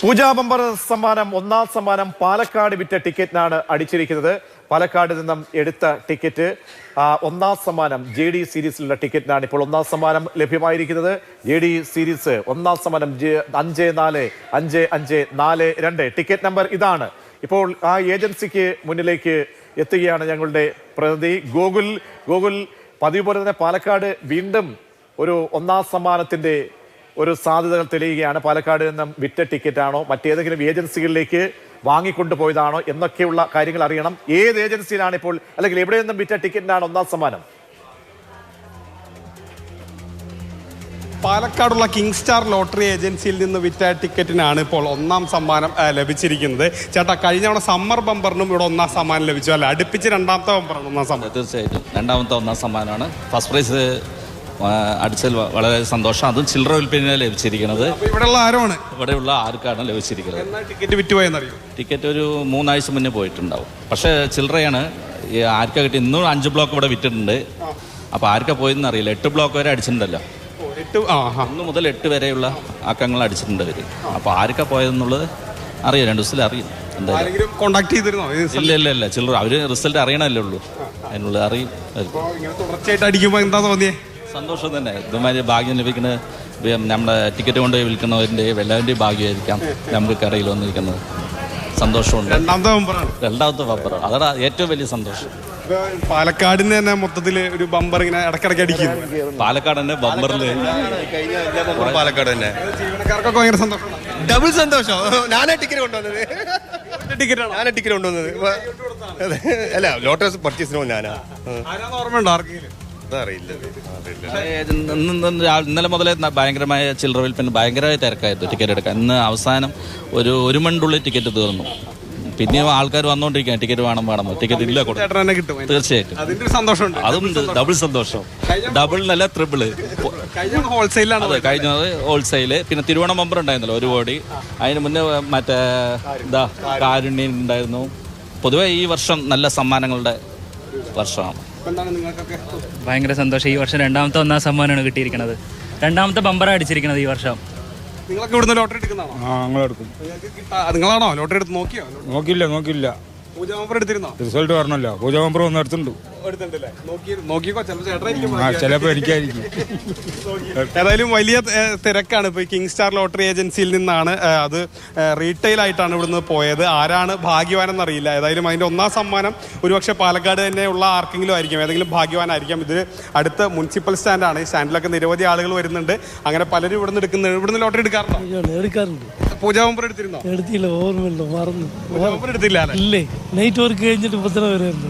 പൂജാ bumper സമ്മാനം ഒന്നാം സമ്മാനം പാലക്കാട് വിറ്റ ടിക്കറ്റിനാണ് അടിച്ചിരിക്കുന്നത്. പാലക്കാട് നിന്നും എടുത്ത ടിക്കറ്റ് ഒന്നാം സമ്മാനം JD സീരീസിലുള്ള ടിക്കറ്റിനാണ് ഇപ്പോൾ ഒന്നാം സമ്മാനം ലഭ്യമായിരിക്കുന്നത്. JD സീരീസ് ഒന്നാം സമ്മാനം 545542 ടിക്കറ്റ് നമ്പർ ഇതാണ്. ഇപ്പോൾ ആ ഏജൻസിക്ക് മുന്നിലേക്ക് എത്തുകയാണ് ഞങ്ങളുടെ പ്രതിനിധി ഗോകുൽ. പതിവ് പോലെ തന്നെ പാലക്കാട് വീണ്ടും ഒരു ഒന്നാം സമ്മാനത്തിന്റെ ഒരു സാധ്യതകൾ തെളിയുകയാണ്. പാലക്കാട് നിന്നും വിറ്റ ടിക്കറ്റാണോ മറ്റേതെങ്കിലും ഏജൻസികളിലേക്ക് വാങ്ങിക്കൊണ്ടുപോയതാണോ എന്നൊക്കെയുള്ള കാര്യങ്ങൾ അറിയണം. ഏത് ഏജൻസിയിലാണ് ഇപ്പോൾ, അല്ലെങ്കിൽ എവിടെ നിന്നും വിറ്റ ടിക്കറ്റിനാണ് ഒന്നാം സമ്മാനം? പാലക്കാടുള്ള കിങ് സ്റ്റാർ ലോട്ടറി ഏജൻസിയിൽ നിന്ന് വിറ്റ ടിക്കറ്റിനാണ് ഇപ്പോൾ ഒന്നാം സമ്മാനം ലഭിച്ചിരിക്കുന്നത്. ചേട്ടാ, കഴിഞ്ഞ തവണ സമ്മർ ബമ്പറിനും ഇവിടെ ഒന്നാം സമ്മാനം ലഭിച്ചു അല്ലേ? അടുപ്പിച്ച് രണ്ടാമത്തെ ബമ്പറാണ് ഒന്നാം സമ്മാനം. തീർച്ചയായിട്ടും രണ്ടാമത്തെ ഒന്നാം സമ്മാനമാണ്. ഫസ്റ്റ് പ്രൈസ് അടിച്ചതിൽ വളരെ സന്തോഷം. അതും ചില്ലറ വിൽപ്പന ലഭിച്ചിരിക്കുന്നത്. ഇവിടെയുള്ള ആർക്കാണ് ലഭിച്ചിരിക്കുന്നത്. ടിക്കറ്റ് വിറ്റുപോയെന്നറിയോ? ടിക്കറ്റ് ഒരു 3 ആഴ്ച മുന്നേ പോയിട്ടുണ്ടാവും. പക്ഷേ ചില്ലറയാണ്. ആർക്കാ കിട്ടി? ഇന്നും 5 ബ്ലോക്ക് ഇവിടെ വിറ്റിട്ടുണ്ട്. അപ്പോൾ ആർക്കാ പോയെന്ന് അറിയില്ല. 8 ബ്ലോക്ക് വരെ അടിച്ചിട്ടുണ്ടല്ലോ. 1 മുതൽ 8 വരെയുള്ള അക്കങ്ങൾ അടിച്ചിട്ടുണ്ട് അവർ. അപ്പോൾ ആർക്കാ പോയതെന്നുള്ളത് അറിയാം. 2 ദിവസത്തിൽ അറിയും. എന്തായാലും കോൺടാക്ട് ചെയ്തിരുന്നോ? ഇല്ല. ചില്ലറ അവർ റിസൾട്ട് അറിയണല്ലേ ഉള്ളൂ. അതിനുള്ളത് അറിയും. തുടർച്ചയായിട്ട് അടിക്കുമ്പോൾ എന്താ തോന്നിയേ? സന്തോഷം തന്നെ. ഇതുമാതിരി ഭാഗ്യം ലഭിക്കുന്നത് നമ്മുടെ ടിക്കറ്റ് കൊണ്ടുപോയി വിൽക്കുന്നവരുടെ എല്ലാവരുടെയും ഭാഗ്യമായിരിക്കാം നമുക്ക് കടയിൽ വന്നിരിക്കുന്നത്. സന്തോഷമുണ്ട്. രണ്ടാമത്തെ ബമ്പറാണ്. അതാണ് ഏറ്റവും വലിയ സന്തോഷം. പാലക്കാടിന് തന്നെ മൊത്തത്തിൽ ഒരു ബമ്പർ ഇങ്ങനെ ഇടയ്ക്കിടയ്ക്ക് അടിക്കുന്നു. പാലക്കാട് തന്നെ ബമ്പറിൽ പാലക്കാട് തന്നെ ജീവനക്കാർക്കൊക്കെ ഭയങ്കര സന്തോഷം. ഡബിൾ സന്തോഷം. ഞാനാ ടിക്കറ്റ് കൊണ്ടുവന്നത്. അല്ല, ലോട്ടറി പർച്ചേസിനോ ഞാനാ. ഓർമ്മയുണ്ടോ ആർക്കെങ്കിലും? ഇന്നലെ മുതലേ ഭയങ്കരമായ ചില്ലറ വിൽപ്പന ഭയങ്കരമായ തിരക്കായിരുന്നു ടിക്കറ്റ് എടുക്കാൻ. ഇന്ന് അവസാനം ഒരു മണിനുള്ളിൽ ടിക്കറ്റ് തീർന്നു. പിന്നെയും ആൾക്കാർ വന്നോണ്ടിരിക്കുകയാണ്. ടിക്കറ്റ് വേണം. ടിക്കറ്റ് ഇല്ല തീർച്ചയായിട്ടും. അതുണ്ട്. ഡബിൾ സന്തോഷം. ഡബിൾ നല്ല ട്രിപ്പിള്. കഴിഞ്ഞത് ഹോൾസെയില്. പിന്നെ തിരുവോണം ബമ്പർ ഉണ്ടായിരുന്നല്ലോ 1 കോടി. അതിന് മുന്നേ മറ്റേ കാരുണ്യം ഉണ്ടായിരുന്നു. പൊതുവെ ഈ വർഷം നല്ല സമ്മാനങ്ങളുടെ വർഷമാണ്. ഭയങ്കര സന്തോഷം. ഈ വർഷം രണ്ടാമത്തെ ഒന്നാം സമ്മാനമാണ് കിട്ടിയിരിക്കുന്നത്. രണ്ടാമത്തെ ബമ്പറാണ് അടിച്ചിരിക്കുന്നത് ഈ വർഷം. നിങ്ങളൊക്കെ ഇവിടുന്ന് ലോട്ടറി എടുക്കുന്നതാണോ? നിങ്ങളാണോ ലോട്ടറി എടുത്ത് നോക്കിയോ? നോക്കിയില്ല. പൂജ ബമ്പർ എടുത്തിരുന്നോ? റിസൾട്ട് പറഞ്ഞല്ലോ. പൂജ ബമ്പർ ഒന്ന് എടുത്തിട്ടുണ്ട്. ചിലപ്പോ എനിക്കായിരിക്കും. ഏതായാലും വലിയ തിരക്കാണ്. ഇപ്പോൾ കിങ് സ്റ്റാർ ലോട്ടറി ഏജൻസിയിൽ നിന്നാണ് അത് റീറ്റെയിൽ ആയിട്ടാണ് ഇവിടുന്ന് പോയത്. ആരാണ് ഭാഗ്യവാനെന്നറിയില്ല. ഏതായാലും അതിൻ്റെ ഒന്നാം സമ്മാനം ഒരുപക്ഷെ പാലക്കാട് തന്നെ ഉള്ള ആർക്കെങ്കിലും ആയിരിക്കും. ഏതെങ്കിലും ഭാഗ്യവാനായിരിക്കാം. ഇത് അടുത്ത മുനിസിപ്പൽ സ്റ്റാൻഡാണ്. ഈ സ്റ്റാൻഡിലൊക്കെ നിരവധി ആളുകൾ വരുന്നുണ്ട്. അങ്ങനെ പലരും ഇവിടുന്ന് എടുക്കുന്നുണ്ട്. ഇവിടുന്ന് ലോട്ടറി എടുക്കാറുണ്ടോ? പൂജ ബമ്പർ എടുത്തിരുന്നോ? എടുത്തില്ല, ഓർമ്മയില്ല, മറന്നു. എടുത്തില്ല. ഇല്ലേ, നൈറ്റ് വർക്ക് കഴിഞ്ഞിട്ട് ഇപ്പൊ തന്നെ വരുന്നു.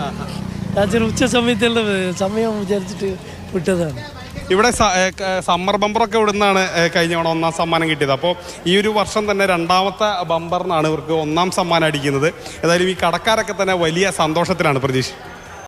ഉച്ച സമയത്തുള്ള സമയം വിചാരിച്ചിട്ട് വിട്ടതാണ്. ഇവിടെ സമ്മർ ബമ്പറൊക്കെ ഇവിടുന്നാണ് കഴിഞ്ഞ തവണ ഒന്നാം സമ്മാനം കിട്ടിയത്. അപ്പോൾ ഈ ഒരു വർഷം തന്നെ രണ്ടാമത്തെ ബമ്പറിനാണ് ഇവർക്ക് ഒന്നാം സമ്മാനം അടിക്കുന്നത്. ഏതായാലും ഈ കടക്കാരൊക്കെ തന്നെ വലിയ സന്തോഷത്തിലാണ് പ്രതീക്ഷ.